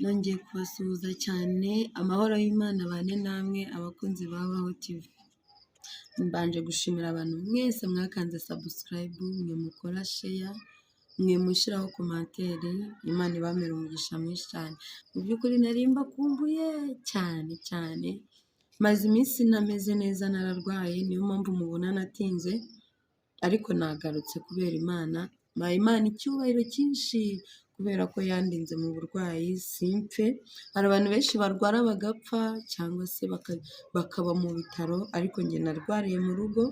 Nongeye kubasuhuza cyane, amahoro y'Imana abane namwe abakunzi ba Baho TV. Mbanje gushimira abantu mwese mwakanze subscribe, mwe mukora share, mwe mushyiraho commentaire, Imana ibamere umugisha mwinshi cyane. Mu by'ukuri nari mbakumbuye cyane. Maze iminsi nameze neza nararwaye, niyo mpamvu mubona natinze, ariko nagarutse kubera Imana. Imana icyubahiro cyinshi kubera ko yandinze mu burwayi simpfe. Hari abantu benshi barwara bagapfa cyangwa se bakaba mu bitaro, ariko njye narwariye mu rugo,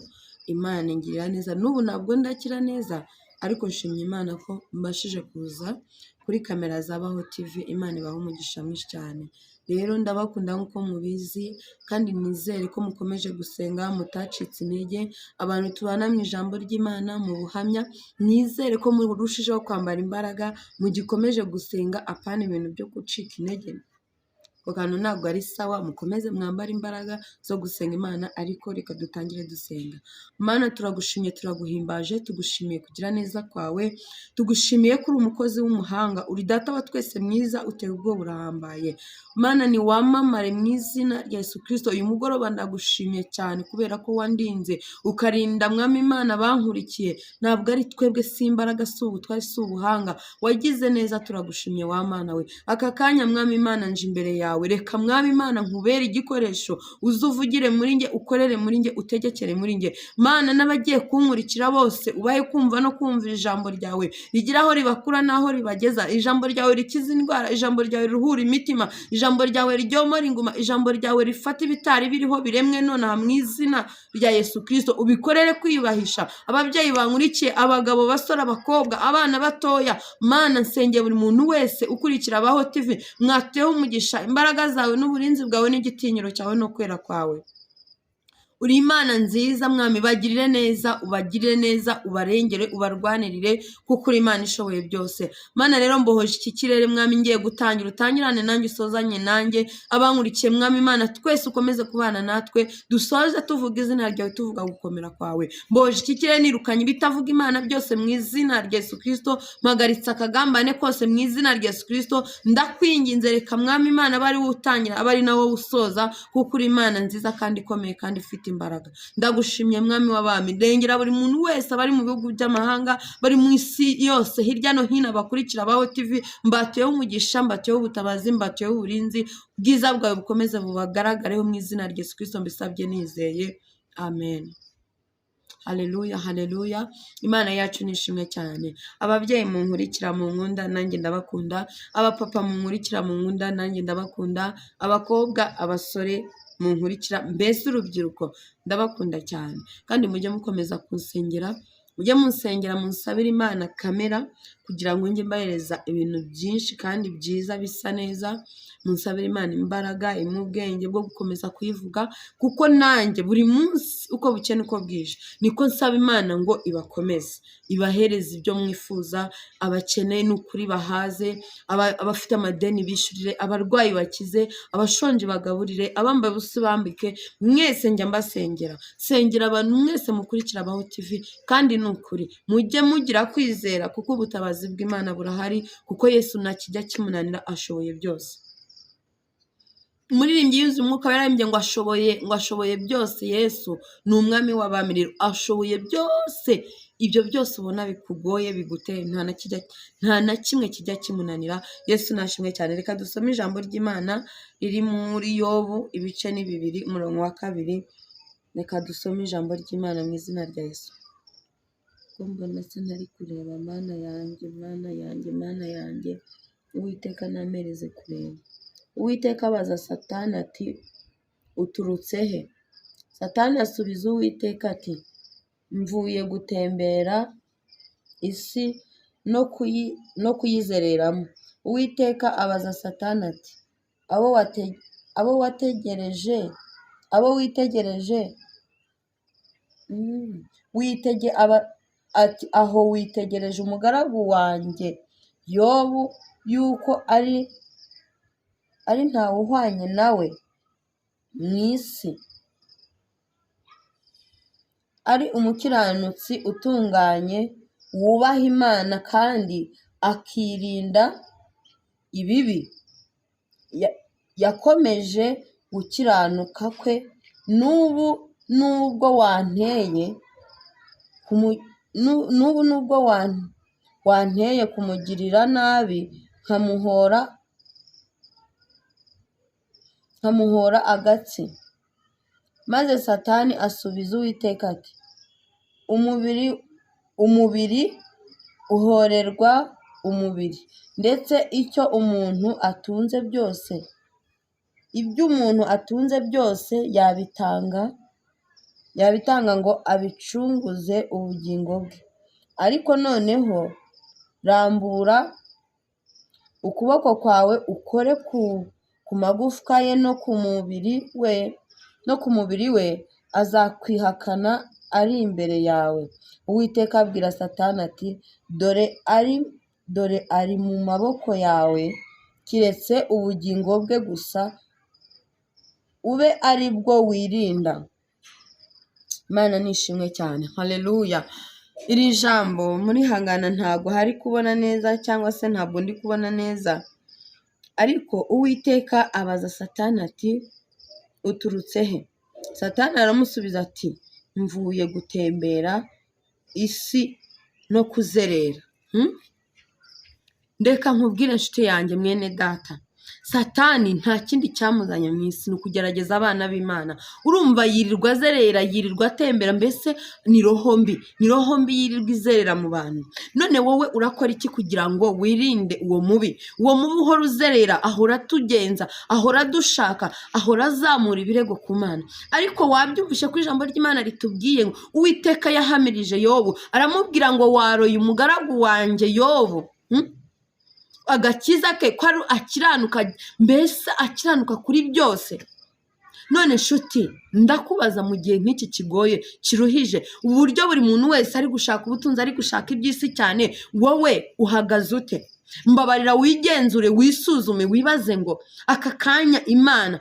Imana ingirira neza. N'ubu ntabwo ndakira neza, ariko nshimye Imana ko mbashije kuza kuri kamera za Baho TV. Imana ibaha umugisha mwinshi cyane. Rero ndabakunda nk'uko mubizi, kandi nizere ko mukomeje gusenga mutacitse intege. Abantu tubana mu ijambo ry'Imana mu buhamya, nizere ko murushijeho kwambara imbaraga, mugikomeje gusenga apana ibintu byo gucika intege. Kantu ntabwo ari sawa, mukomeze mwambara imbaraga zo gusenga Imana. Ariko reka dutangire dusenga. Mana, turagushimye, turaguhimbaje, tugushimiye kugira neza kwawe, tugushimiye ko uri umukozi w'umuhanga, uri data wa twese mwiza, uteye ubwoba, urahambaye. Mana, ni wamamare mu izina rya Yesu Kristo. Uyu mugoroba ndagushimiye cyane kubera ko wandinze ukarinda, Mwami Imana, bankurikiye. Ntabwo ari twebwe, si imbaraga, si ubutwari, si ubuhanga, wagize neza. Turagushimye wa Mana we. Aka kanya Mwami Imana nje imbere yawe, reka Mwami Imana nkubere igikoresho, uzuvugire muri nge, ukorere muri nge, utegekere muri nge. Mana, n'abagiye kunkurikira bose ubahe kumva no kumvira ijambo ryawe, rigira aho ribakura n'aho ribageza. Ijambo ryawe rikiza indwara, ijambo ryawe riruhura imitima, ijambo ryawe ryomora inguma, ijambo ryawe rifata ibitari biriho biremwe nonaha mu izina rya Yesu Kristo. Ubikorere kwiyubahisha ababyeyi bankurikiye, abagabo, basore, abakobwa, abana batoya. Mana, nsengeye buri muntu wese ukurikira Baho TV, mwateho umugisha, imbaraga zawe n'uburinzi bwawe n'igitinyiro cyawe no kwera kwawe. Uri Imana nziza Mwami, bagirire neza, ubagirire neza, ubarengere, ubarwanirire, kuko uri Imana ishoboye byose. Mana, rero mbohoje iki kirere Mwami, ngiye gutangira, utangirane nanjye, usozanye nanjye, abankurikiye Mwami Imana, twese ukomeze kubana natwe, dusoze tuvuga izina ryawe, tuvuga gukomera kwawe. Mbohoje iki kirere nirukanye ibitavuga Imana byose mu izina rya Yesu Kristo, mpagaritse akagambane kose mu izina rya Yesu Kristo. Ndakwinginze, reka Mwami Imana bari utangira, abari nawo usoza, kuko uri Imana nziza kandi ikomeye kandi ifite imbaraga. Ndagushimye Mwami w'abami, rengera buri muntu wese abari mu bihugu by'amahanga, bari mu isi yose hirya no hino bakurikira Baho TV. Mbatuyeho umugisha, mbatuyeho ubutabazi, mbatuyeho uburinzi, ubwiza bwawe bukomeze bubagaragareho mu izina rya Yesu Kristo mbisabye nizeye, amen. Haleluya. Imana yacu nishimwe cyane. Ababyeyi munkurikira mu nkunda, nanjye ndabakunda. Abapapa munkurikira mu nkunda, nanjye ndabakunda. Abakobwa, abasore munkurikira, mbese urubyiruko, ndabakunda cyane. Kandi mujye mukomeza kunsengera, mujye munsengera, munsabire Imana kamera kugira ngo njye mbahereza ibintu byinshi kandi byiza bisa neza. Munsabire Imana imbaraga, imwe ubwenge bwo gukomeza kuyivuga, kuko nanjye buri munsi uko buke nuko bwije niko nsaba Imana ngo ibakomeze, ibahereze ibyo mwifuza, abakeneye n'ukuri bahaze, abafite amadeni bishyurire, abarwayi bakize, abashonje bagaburire, abambaye ubusa bambike. Mwese njya mbasengera. Sengera abantu mwese mukurikira Baho TV, kandi n'ukuri mujye mugira kwizera, kuko ubutabazi bw'Imana burahari, kuko Yesu ntakijya kimunanira, ashoboye byose. Umuririmbyi yuzuye umwuka yararimbye ngo ashoboye byose. Yesu ni umwami w'abami, rero ashoboye byose. Ibyo byose ubona bikugoye, biguteye, nta na kimwe kijya kimunanira. Yesu nashimwe cyane. Reka dusome ijambo ry'Imana riri muri Yobu ibice ni 2 umurongo wa 2. Reka dusome ijambo ry'Imana mu izina rya Yesu. Mbona se ntari kureba, Mana yanjye, Uwiteka namereze kureba. Uwiteka abaza Satani ati, uturutse he? Satani asubiza Uwiteka ati, mvuye gutembera isi no kuyizereramo. Uwiteka abaza Satani ati, aho witegereje umugaragu wanjye Yobu, yuko ari ntawe uhwanye nawe mu isi, ari umukiranutsi utunganye, wubaha Imana kandi akirinda ibibi. yakomeje gukiranuka kwe, nubwo wanteye kumugirira nabi, nkamuhora agatsi. Maze Satani asubiza Uwiteka ati, umubiri uhorerwa umubiri, ndetse ibyo umuntu atunze byose yabitanga ngo abicunguze ubugingo bwe. Ariko noneho rambura ukuboko kwawe ukore ku magufwa ye no ku mubiri we, azakwihakana ari imbere yawe. Uwiteka abwira Satani ati, dore ari mu maboko yawe, kiretse ubugingo bwe gusa ube ari bwo wirinda. Imana nishimwe cyane. Haleluya. Iri jambo muri hangana ntabwo hari kubona neza, cyangwa se ntabwo ndi kubona neza, ariko Uwiteka abaza Satani ati, uturutse he? Satani aramusubiza ati, mvuye gutembera isi no kuzerera. Ndeka nkubwire nshuti yanjye mwene data, Satani nta kindi cyamuzanye mu isi, ni ukugerageza abana b'Imana. Urumva yirirwa azerera, yirirwa atembera, mbese ni roho mbi yirirwa izerera mu bantu. None wowe urakora iki kugira ngo wirinde uwo mubi? Uwo mubi uhora uzerera, ahora atugenza, ahora adushaka, ahora azamura ibirego ku Mana. Ariko wabyumvishe ko ijambo ry'Imana ritubwiye ngo Uwiteka yahamirije Yobu, aramubwira ngo waroye umugaragu wanjye Yobu agakiza ke ko akiranuka, mbese akiranuka kuri byose. None nshuti, ndakubaza mu gihe nk'iki kigoye kiruhije, uburyo buri muntu wese ari gushaka ubutunzi, ari gushaka iby'isi cyane, wowe uhagaze ute? Mbabarira wigenzure, wisuzume, wibaze ngo aka kanya Imana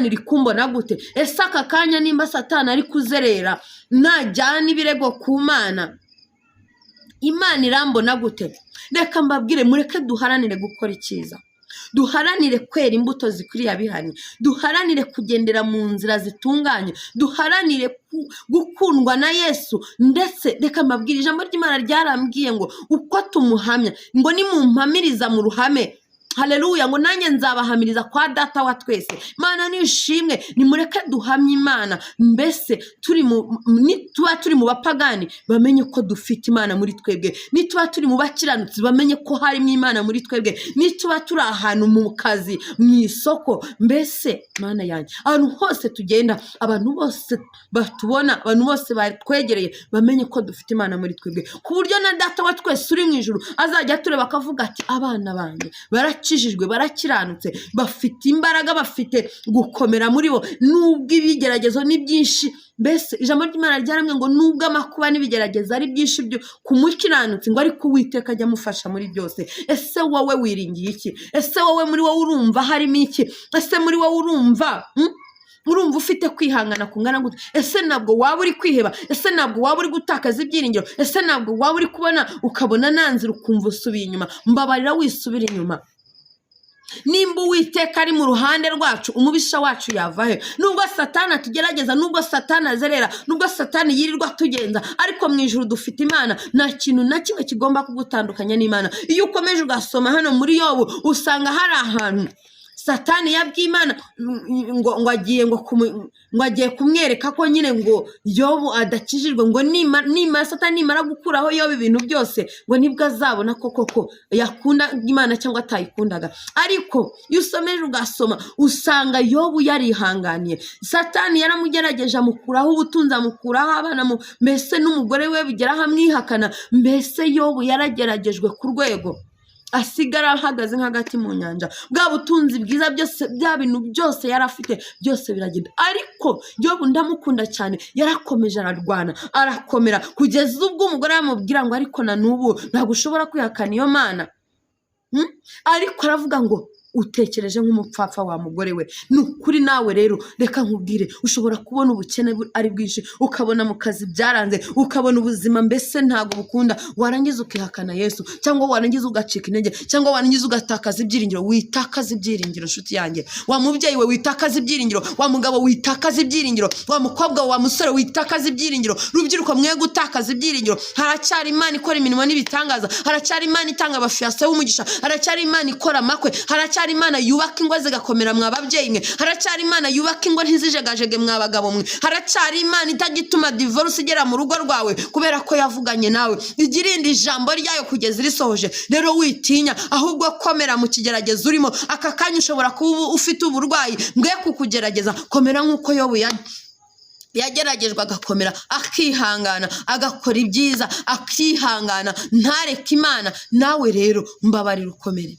iri kumbona gute? Ese aka kanya nimba Satani ari kuzerera, najyana ibirego ku Mana, Imana irambona gute? Reka mbabwire, mureke duharanire gukora icyiza, duharanire kwera imbuto zikwiriye abihanye, duharanire kugendera mu nzira zitunganye, duharanire gukundwa na Yesu. Ndetse reka mbabwire, ijambo ry'Imana ryarambwiye ngo uko tumuhamya, ngo nimumpamiriza mu ruhame, haleluya, ngo nanjye nzabahamiriza kwa Data wa twese. Imana nishimwe. Nimureke duhamye Imana, mbese nituba turi mu bapagani bamenye ko dufite Imana muri twebwe, nituba turi mu bakiranutsi bamenye ko harimo Imana muri twebwe, nituba turi ahantu mu kazi, mu isoko, mbese Mana yanjye, ahantu hose tugenda, abantu bose batubona, abantu bose batwegereye bamenye ko dufite Imana muri twebwe, ku buryo na Data wa twese uri mu ijuru azajya tureba akavuga ati, abana banjye barakijijwe, barakiranutse, bafite imbaraga, bafite gukomera muri bo, nubwo ibigeragezo ni byinshi. Mbese ijambo ry'Imana ryaramwe ngo nubwo amakuba n'ibigeragezo ari byinshi byo kumukiranutse, ngo ariko Uwiteka ajya amufasha muri byose. Ese wowe wiringiye iki? Ese wowe muri wowe urumva harimo iki? Ese muri wowe urumva ufite kwihangana kungana gute? Ese ntabwo waba uri kwiheba? Ese ntabwo waba uri gutakaza ibyiringiro? Ese ntabwo waba uri ukabona nanzira ukumva usubiye inyuma? Mbabarira wisubira inyuma. Nimba Uwiteka ari mu ruhande rwacu, umubisha wacu yavahe? Nubwo Satani atugerageza, nubwo Satani azerera, nubwo Satani yirirwa atugenza, ariko mu ijuru dufite Imana. Nta kintu na kimwe kigomba kugutandukanya n'Imana. Iyo ukomeje ugasoma hano muri Yobu, usanga hari ahantu Satani yabwiye Imana ngo agiye kumwereka ko nyine ngo Yobu adakijijwe, ngo Satani nimara gukuraho Yobu ibintu byose, ngo nibwo azabona koko yakunda Imana cyangwa atayikundaga. Ariko iyo usomeje ugasoma, usanga Yobu yarihanganiye. Satani yaramugerageje, amukuraho ubutunzi, amukuraho abana, mbese n'umugore we bigeraho amwihakana. Mbese Yobu yarageragejwe ku rwego asigara ahagaze nk'agati mu nyanja. Bwa butunzi bwiza byose, bya bintu byose yari afite, byose biragenda. Ariko Yobu ndamukunda cyane, yarakomeje ararwana, arakomera, kugeza ubwo umugore yamubwira ngo ariko na n'ubu ntabwo ushobora kwihakana iyo Mana. Ariko aravuga ngo utekereje nk'umupfapfa wa mugore we. Nukuri nawe rero reka nkubwire, ushobora kubona ubukene ari bwinshi, ukabona mu kazi byaranze, ukabona ubuzima mbese ntago bukunda, warangiza ukihakana Yesu, cyangwa warangiza ugacika intege, cyangwa warangiza ugatakaza ibyiringiro. Witakaza ibyiringiro nshuti yanjye, wa mubyeyi we witakaza ibyiringiro, wa mugabo witakaza ibyiringiro, wa mukobwa wa musore witakaza ibyiringiro, rubyiruko mwe gutakaza ibyiringiro. Haracyari Imana ikora imirimo n'ibitangaza, haracyari Imana itanga abafiyase w'umugisha, haracyari Imana ikora amakwe, haracyari Imana yubaka ingo zigakomera mwa babyeyi mwe, haracyari Imana yubaka ingo ntizijegajege mwa bagabo mwe, haracyari Imana itagituma divorce igera mu rugo rwawe kubera ko yavuganye nawe. Igirinde ijambo ryayo kugeza risohoje. Rero witinya, ahubwo komera mu kigeragezo urimo. Aka kanya ushobora kuba ufite uburwayi mbwe kukugerageza, komera nk'uko Yobu yageragejwe agakomera, akihangana, agakora ibyiza, akihangana, ntareke Imana. Nawe rero mbabarira ukomere.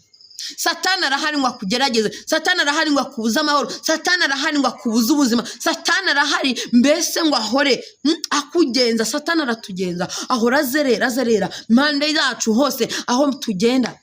Satani arahari ngo akugerageze, Satani arahari ngo akubuze amahoro, Satani arahari ngo akubuze ubuzima, Satani arahari mbese ngo ahore akugenza. Satani aratugenza, ahora azerera impande yacu hose aho tugenda.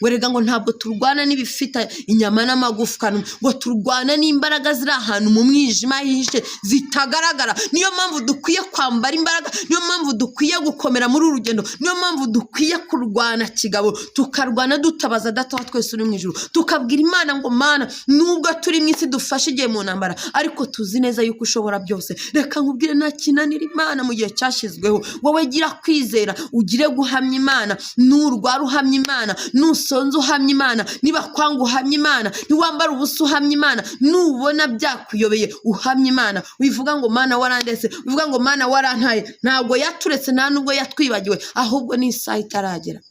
Werega ngo ntabwo turwana n'ibifita inyama n'amagufwa, ngo turwana n'imbaraga ziri ahantu mu mwijima hishe zitagaragara. Niyo mpamvu dukwiye kwambara imbaraga, niyo mpamvu dukwiye gukomera muri uru rugendo, niyo mpamvu dukwiye kurwana kigabo, tukarwana dutabaza Data wa twese uri mu ijuru, tukabwira Imana ngo Mana, nubwo turi mu isi dufashe igihe mu ntambara, ariko tuzi neza yuko ushobora byose. Reka nkubwire nta kinanira Imana mu gihe cyashyizweho. Wowe gira kwizera, ugire guhamya Imana, nurwara uhamya Imana, sonzo uhamya Imana, niba kwanga uhamya Imana, niwambara ubusa uhamya Imana, nubona byakuyobeye uhamya Imana. Wivuga ngo Mana warandetse, wivuga ngo Mana warantaye. Ntabwo yaturetse, nta nubwo yatwibagiwe, ahubwo ni isaha itaragera.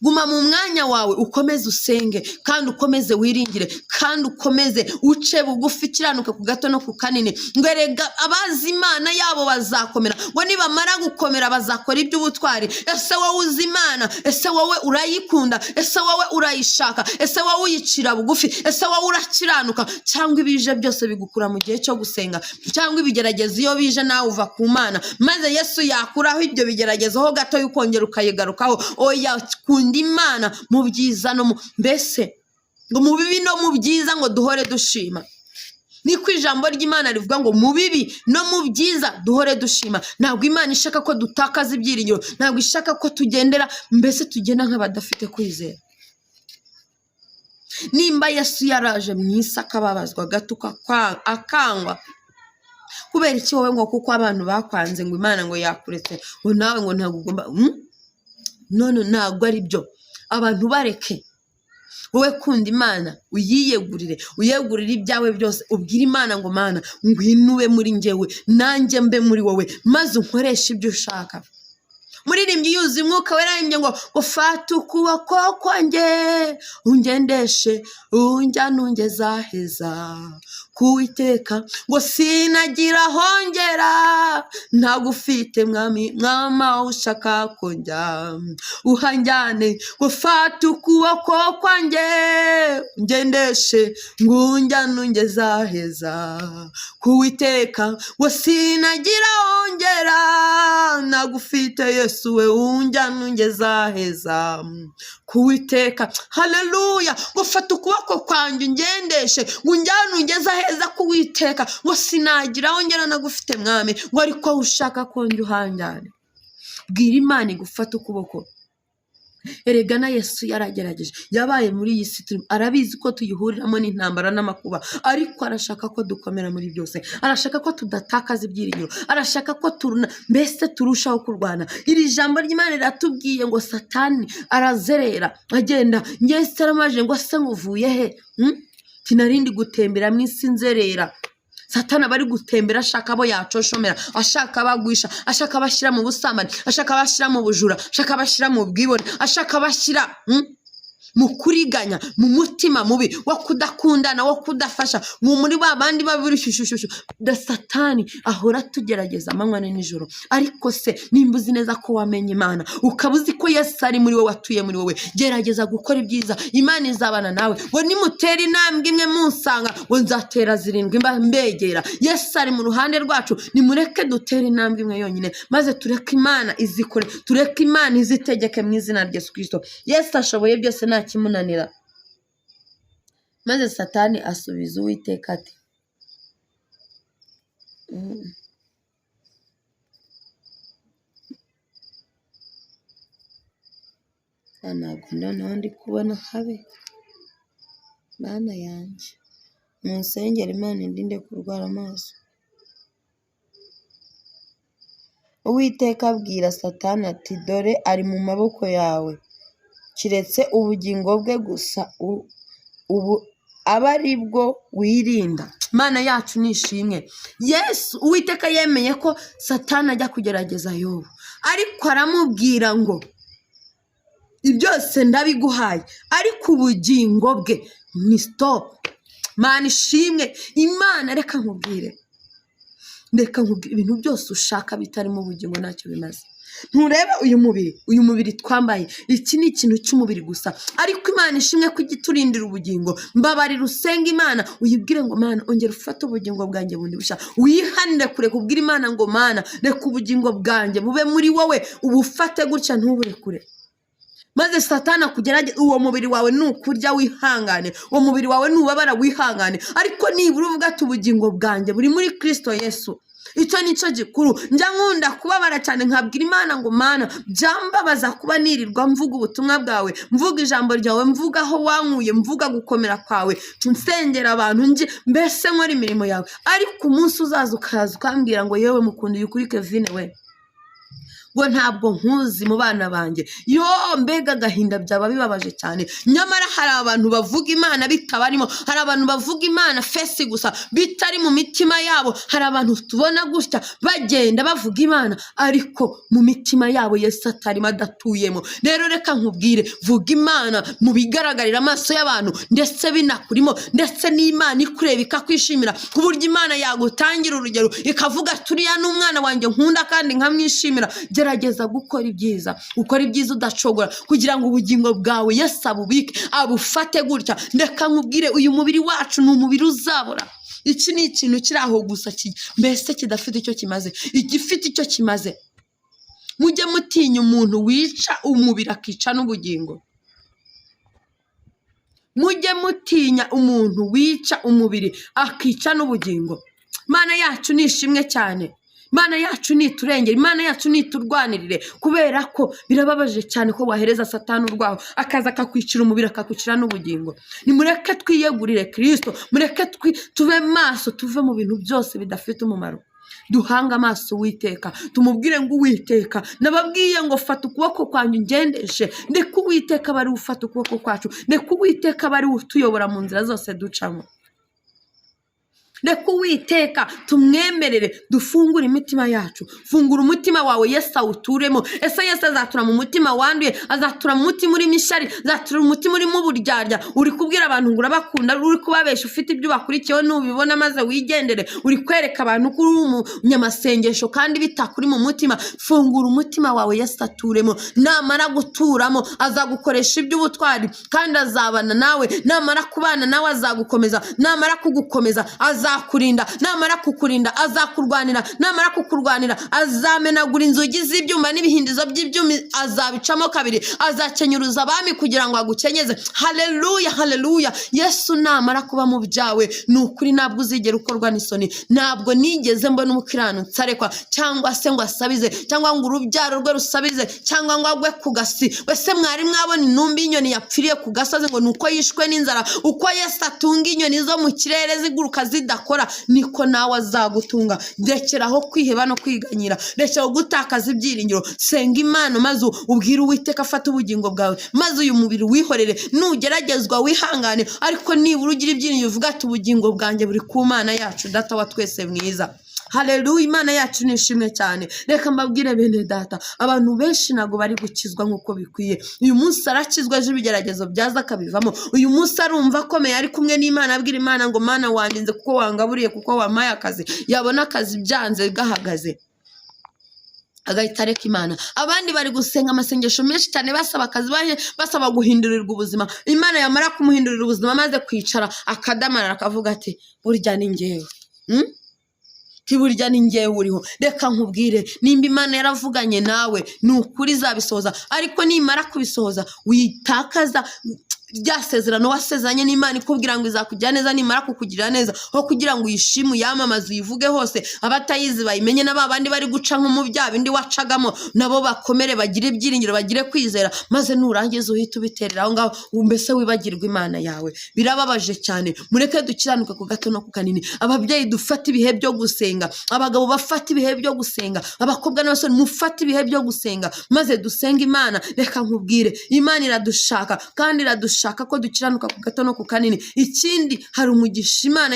Guma mu mwanya wawe, ukomeze usenge, kandi ukomeze wiringire, kandi ukomeze uce bugufi, kiranuka ku gato no ku kanini. Ngo erega abazi Imana yabo bazakomera, ngo nibamara gukomera bazakora iby'ubutwari. Ese wowe uzi Imana? Ese wowe urayikunda? Ese wowe urayishaka? Ese wowe uyicira bugufi? Ese wowe urakiranuka? Cyangwa ibije byose bigukura mu gihe cyo gusenga, cyangwa ibigeragezo iyo bije nawe uva ku Mana, maze Yesu yakuraho ibyo bigeragezo ho gato yukongera ukayigarukaho. Oya, kunda Imana mu byiza no mbese ngo mu bibi no mu byiza ngo duhore dushima. Niko ijambo ry'Imana rivuga ngo mu bibi no mu byiza duhore dushima. Ntabwo Imana ishaka ko dutakaza ibyiringiro, ntabwo ishaka ko tugendera mbese tugenda nk'abadafite kwizera. Nimba Yesu yaraje mu isi akababazwa agatuka akangwa, kubera iki wowe ngo kuko abantu bakwanze ngo Imana ngo yakuretse, ngo nawe ngo ntabwo ugomba none ntabwo ari byo. Abantu bareke, wowe kunda Imana, uyiyegurire ibyawe byose, ubwire Imana ngo Mana ngwinube muri njyewe, nanjye mbe muri wowe, maze unkoreshe ibyo ushaka. Muririmbyi yuzuye Umwuka Wera yarimbye ngo ufate ukuboko kwanjye ungendeshe unjyana ungeza heza kuwiteka, ngo sinagira hongera ntagufite mwami, mwama ushaka konjya uhanjyane. Ngo ufate ukuboko kwanjye ungendeshe unjyana ungeza heza kuwiteka, ngo sinagira hongera ntagufite Yesu we unjyana ungeza heza kuwiteka. Haleluya. Ngo fata ukuboko kwanjye ungendeshe unjyana ungeza heza kuwiteka, ngo sinagira hongera nagufite mwami, ngo ariko ushaka konjya uhanjyane. Bwira Imana igufata ukuboko. Erega na Yesu yaragerageje, yabaye muri iyi si, arabizi ko tuyihuriramo n'intambara n'amakuba, ariko arashaka ko dukomera muri byose. Arashaka ko tudatakaza ibyiringiro, arashaka ko mbese turushaho kurwana. Iri jambo ry'Imana riratubwiye ngo Satani arazerera agenda. Yesu aramaje ngo ase nguvuye he? Tinarindi gutembera mu isi nzerera. Satani aba ari gutembera ashaka abo yacoshomera, ashaka abagwisha, ashaka abashyira mu busambanyi, ashaka abashyira mu bujura, ashaka abashyira mu bwibone, ashaka abashyira mu kuriganya, mu mutima mubi wo kudakundana, wo kudafasha, muri babandi babiri shushushu. Da Satani ahora tugerageza amanywa n'ijoro. Ariko se nimba uzi neza ko wamenye Imana, ukaba uzi ko Yesu ari muri wowe, atuye muri wowe, gerageza gukora ibyiza, Imana izabana nawe. Ngo nimutera intambwe imwe munsanga, ngo nzatera 7 mbegera. Yesu ari mu ruhande rwacu, nimureke dutere intambwe imwe yonyine, maze tureke Imana izikore, tureke Imana izitegeke mu izina rya Yesu Kristo. Yesu ashoboye byose, nta kimunanira. maze Satani asubiza Uwiteka ati ntabwo noneho ndi kubona habe Mana yanjye munsengere Imana indinde kurwara amaso. Uwiteka abwira Satani ati dore ari mu maboko yawe, kiretse ubugingo bwe gusa ubu aba ari bwo wirinda. Mana yacu nishimwe. Yesu Uwiteka yemeye ko Satani ajya kugerageza Yobu, ariko aramubwira ngo ibyose ndabiguhaye, ariko ubugingo bwe ni stop. Mana ishimwe. Imana reka nkubwire ibintu byose ushaka bitarimo ubugingo ntacyo bimaze. Ntureba uyu mubiri twambaye, iki ni ikintu cy'umubiri gusa, ariko Imana ishimwe ko igiturindira ubugingo. Mbabarira usenga Imana uyibwire ngo Mana ongera ufate ubugingo bwanjye bundi busha, wihanire kure kubwira Imana ngo Mana reka ubugingo bwanjye bube muri wowe, ubufate gutya ntubure kure. Maze Satani akugerageza, uwo mubiri wawe nukurya wihangane, uwo mubiri wawe nubabara wihangane, ariko nibura uvuga ati ubugingo bwanjye buri muri Kristo Yesu. Icyo nicyo gikuru. Njya nkunda kubabara cyane nkabwira Imana ngo Mana byambabaza kuba nirirwa mvuga ubutumwa bwawe, mvuga ijambo ryawe, mvuga aho wankuye, mvuga gukomera kwawe, nsengera abantu nje mbese nkora imirimo yawe, ariko umunsi uzaza ukaza ukambwira ngo yewe mukundiye ukuri Kevin we ngo ntabwo nkuzi mu bana banjye, yo mbega agahinda byaba bibabaje cyane. Nyamara hari abantu bavuga Imana bitabarimo, hari abantu bavuga Imana fesi gusa bitari mu mitima yabo, hari abantu tubona gutya bagenda bavuga Imana ariko mu mitima yabo Yesu atarimo, adatuyemo. Rero reka nkubwire, vuga Imana mu bigaragarira amaso y'abantu ndetse binakurimo, ndetse n'Imana ikureba ikakwishimira, ku buryo Imana yagutangira urugero ikavuga turiya n'umwana wanjye nkunda kandi nkamwishimira. Gerageza gukora ibyiza, ukora ibyiza udacogora, kugira ngo ubugingo bwawe Yesu abubike, abufate gutya. Ndeka nkubwire uyu mubiri wacu ni umubiri uzabora. Iki ni ikintu kiri aho gusa mbese kidafite icyo kimaze. Igifite icyo kimaze, mujye mutinya umuntu wica umubiri akica n'ubugingo. Mujye mutinya umuntu wica umubiri akica n'ubugingo. Mana yacu nishimwe cyane. Imana yacu niturengere, Imana yacu niturwanirire, kubera ko birababaje cyane ko wahereza Satani urwaho akaza akakwicira umubiri akakwicira n'ubugingo. Nimureke twiyegurire Kristo, mureke tube maso, tuve mu bintu byose bidafite umumaro, duhanga amaso Uwiteka, tumubwire ngo Uwiteka nababwiye ngo fata ukuboko kwanjye ungendeshe, ndeka Uwiteka bari ufata ukuboko kwacu, ndeka Uwiteka bari utuyobora mu nzira zose ducamo. Reka Uwiteka tumwemerere, dufungure imitima yacu. Fungura umutima wawe Yesu awuturemo. Ese Yesu azatura mu mutima wanduye, azatura mu mutima urimo ishyari, azatura mu mutima urimo uburyarya, uri kubwira abantu ngo urabakunda, uri kubabesha, ufite ibyo bakurikiyeho nubibona maze wigendere, uri kwereka abantu ko uri umunyamasengesho kandi bitakuri mu mutima. Fungura umutima wawe Yesu aturemo. Namara guturamo azagukoresha iby'ubutwari kandi azabana nawe. Namara kubana nawe azagukomeza, namara kugukomeza azakurinda, namara kukurinda azakurwanira, namara kukurwanira azamenagura inzugi z'ibyuma n'ibihindizo by'ibyuma azabicamo kabiri, azakenyuruza abami kugira ngo agukenyeze. Haleluya, haleluya. Yesu namara kuba mu byawe ni ukuri ntabwo uzigera ukorwa n'isoni. Ntabwo nigeze mbona umukiranutsi arekwa cyangwa se ngo asabize, cyangwa ngo urubyaro rwe rusabize, cyangwa ngo agwe ku gasi. Wese mwari mwabona intumbi y'inyoni yapfiriye ku gasozi ngo nuko yishwe n'inzara? Uko Yesu atunga inyoni zo mu kirere ziguruka zidakora, niko nawe azagutunga. Rekeraho kwiheba no kwiganyira, rekeraho gutakaza ibyiringiro. Senga Imana maze ubwire Uwiteka afata ubugingo bwawe, maze uyu mubiri wihorere. Nugeragezwa wihangane, ariko nibura ugira ibyiringiro uvuga ati ubugingo bwanjye buri ku Mana yacu, Data wa twese mwiza. Haleluya. Imana yacu nishimwe cyane. Reka mbabwire bene data, abantu benshi ntago bari gukizwa nk'uko bikwiye. Uyu munsi arakizwa ejo ibigeragezo byaza akabivamo. Uyu munsi arumva akomeye ari kumwe n'Imana, abwira Imana ngo Mana wandinze kuko wangaburiye, kuko wampaye akazi. Yabona akazi byanze gahagaze agahita areka Imana. Abandi bari gusenga amasengesho menshi cyane basaba akazi, basaba guhindurirwa ubuzima. Imana yamara kumuhindurira ubuzima maze kwicara akadamarara akavuga ati burya ni njyewe, burya ni njyewe uriho. Reka nkubwire, nimba Imana yaravuganye nawe ni ukuri izabisohoza, ariko nimara kubisohoza witakaza ryasezerano wasezeranye n'Imana ikubwira ngo izakujya neza nimara kukugirira neza, aho kugira ngo uyishime uyamamaze uyivuge hose, abatayizi bayimenye, na babandi bari guca nko mu bya bindi wacagamo nabo bakomere, bagire ibyiringiro, bagire kwizera, maze nurangiza uhita ubiterera aho ngaho, mbese wibagirwa Imana yawe. Birababaje cyane, mureke dukiranuke ku gato no ku kanini. Ababyeyi dufate ibihe byo gusenga, abagabo bafate ibihe byo gusenga, abakobwa n'abasore mufate ibihe byo gusenga, maze dusenga Imana. Reka nkubwire, Imana iradushaka kandi iradushaka ko dukiranuka ku gato no ku kanini. Ikindi, hari umugisha Imana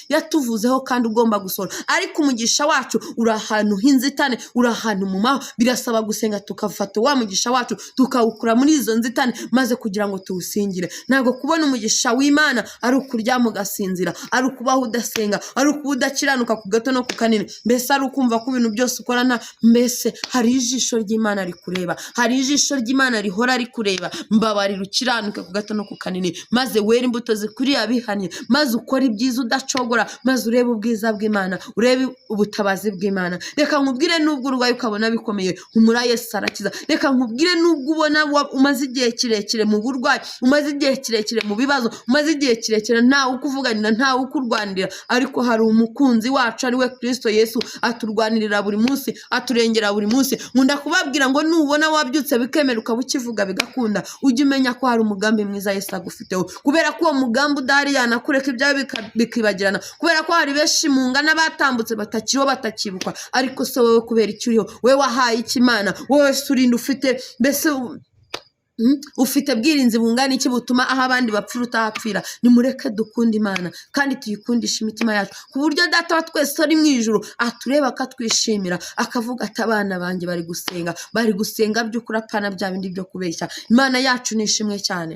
yatuvuzeho kandi ugomba gusohora, ariko umugisha wacu uri ahantu h'inzitane, uri ahantu mu mahoro. Birasaba gusenga tukafata wa mugisha wacu tukawukura muri izo nzitane, maze kugira ngo tuwusingire. Ntabwo kubona umugisha w'Imana ari ukuryama ugasinzira, ari ukubaho udasenga, ari ukuba udakiranuka ku gato no ku kanini, mbese ari ukumva ko ibintu byose ukorana, mbese hari ijisho ry'Imana rikureba, hari ijisho ry'Imana rihora rikureba. Mbabarira ukiranuke ku gato no ku kanini, maze wera imbuto zikwiriye abihannye, maze ukora ibyiza udacogora, maze urebe ubwiza bw'Imana, urebe ubutabazi bw'Imana. Reka nkubwire, nubwo urwaye ukabona bikomeye, humura, Yesu arakiza. Reka nkubwire, nubwo ubona umaze igihe kirekire mu burwayi, umaze igihe kirekire mu bibazo, umaze igihe kirekire ntawe ukuvuganira, ntawe ukurwanirira, ariko hari umukunzi wacu ari we Kristo Yesu, aturwanirira buri munsi, aturengera buri munsi. Nkunda kubabwira ngo nubona wabyutse bikemera ukaba ukivuga bigakunda, ujye umenya ko hari umugambi mwiza Yesu agufiteho, kubera ko uwo mugambi udahari yanakureka ibyawe bikibagirana, kubera ko hari benshi mu ngana batambutse batakiriho, batakibukwa, ariko se wowe kubera icyo uriho, wowe wahaye iki Imana, wowe urinda ufite, mbese ufite bwirinzi bungana iki butuma aho abandi bapfa utahapfira? Nimureke dukunde Imana kandi tuyikundisha imitima yacu, ku buryo Data wa twese ari mu ijuru atureba akatwishimira, akavuga ati abana banjye bari gusenga by'ukuri, apana bya bindi byo kubeshya. Imana yacu ni ishimwe cyane.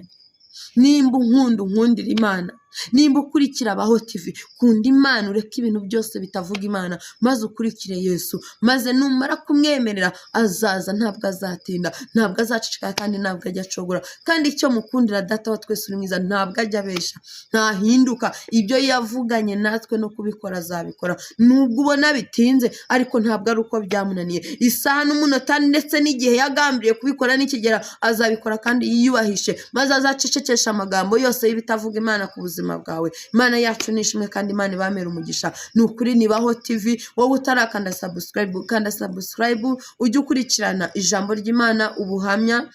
Nimba unkundira Imana, nimba ukurikira Abaho TV, kunda Imana, ureke ibintu byose bitavuga Imana, maze ukurikire Yesu, maze numara kumwemerera azaza, ntabwo azatinda, ntabwo azaceceka kandi ntabwo ajya acogora. Kandi icyo mukundira Data wa twese uri mwiza, ntabwo ajya abesha, ntahinduka. Ibyo yavuganye natwe no kubikora azabikora, nubwo ubona bitinze, ariko ntabwo ari uko byamunaniye. Isaha n'umunota ndetse n'igihe yagambiriye kubikora nikigera azabikora kandi yiyubahishe, maze azacecekesha amagambo yose y'ibitavuga Imana ku buzima bwawe. Imana yacu ni ishimwe kandi Imana ibamera umugisha. Ni ukuri ni Baho TV, wowe utarakanda subscribe, kanda subscribe, ujye ukurikirana ijambo ry'Imana, ubuhamya,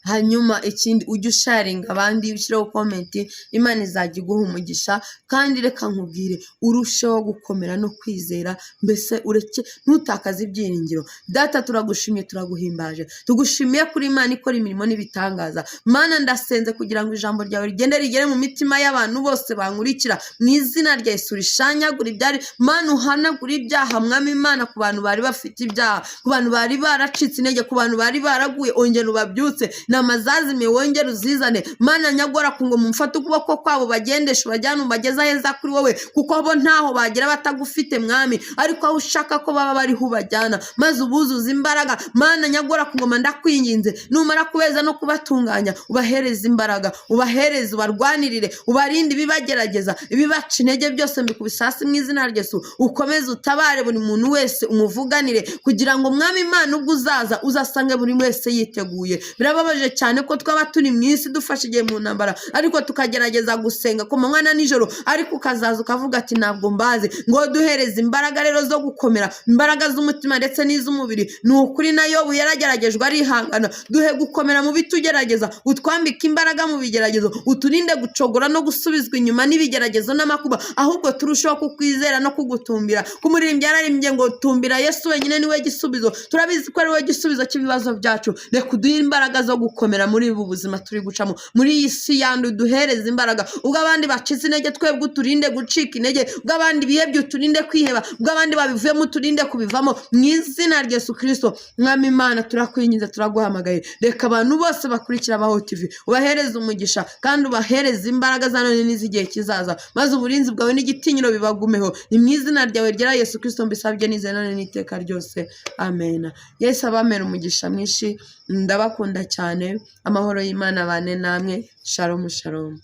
hanyuma ikindi ujye usharinga abandi, ushireho comment. Imana izajya iguha umugisha, kandi reka nkubwire, urusheho gukomera no kwizera, mbese ureke ntutakaze ibyiringiro. Data, turagushimye, turaguhimbaje, tugushimiye kuri Imana ikora imirimo n'ibitangaza. Mana, ndasenze kugira ngo ijambo ryawe rigende rigere mu mitima y'abantu bose bankurikira, mu izina rya Yesu. Rishanyagura ibyari, Mana, uhanagura ibyaha, Mwami Imana, ku bantu bari bafite ibyaha, ku bantu bari baracitse intege, ku bantu bari baraguye, ongera ubabyutse, n'amazazime wongere uzizane. Mana nyagora ku ngo mumfate ukuboko kwabo bagendesha ubajyane ubageza heza kuri wowe, kuko bo ntaho bagira batagufite Mwami, ariko aho ushaka ko baba bariho ubajyana, maze ubuzuza imbaraga. Mana nyagora ku ngoma ndakwinginze, numara kubeza no kubatunganya, ubahereza imbaraga, ubahereza, ubarwanirire, ubarinde ibibagerageza, ibibaca intege byose mbikubise hasi mu izina rya Yesu. Ukomeze utabare buri muntu wese, umuvuganire, kugira ngo Mwami Imana ubwo uzaza uzasange buri wese yiteguye. Birababaje cyane ko twaba turi mu isi dufashe igihe mu ntambara, ariko tukagerageza gusenga ku manywa na nijoro, ariko ukazaza ukavuga ati ntabwo mbazi. Ngo duhereze imbaraga rero zo gukomera, imbaraga z'umutima ndetse n'iz'umubiri. Ni ukuri na Yobu yarageragejwe arihangana, duhe gukomera mu bitugerageza, utwambike imbaraga mu bigeragezo, uturinde gucogora no gusubizwa inyuma n'ibigeragezo n'amakuba, ahubwo turusheho kukwizera no kugutumbira. Kumuririmbyi yararimbye ngo tumbira Yesu wenyine niwe gisubizo. Turabizi ko ari we gisubizo cy'ibibazo byacu. Reka uduhe imbaraga zo gukomera muri ubu buzima turi gucamo, muri iyi si yandu. Duhereze imbaraga, ubwo abandi bacitse intege twebwe uturinde gucika intege, ubwo abandi bihebye uturinde kwiheba, ubwo abandi babivuyemo uturinde kubivamo, mu izina rya Yesu Kristo. Mwami Imana, turakwinginze, turaguhamagaye, reka abantu bose bakurikira Baho TV ubahereze umugisha, kandi ubahereze imbaraga za none n'iz'igihe kizaza, maze uburinzi bwawe n'igitinyiro bibagumeho. Ni mu izina ryawe ryera Yesu Kristo mbisabye nizeye none n'iteka ryose, amen. Yesu abamera umugisha mwinshi, ndabakunda cyane. Amahoro y'Imana abane namwe. Shalom shalom.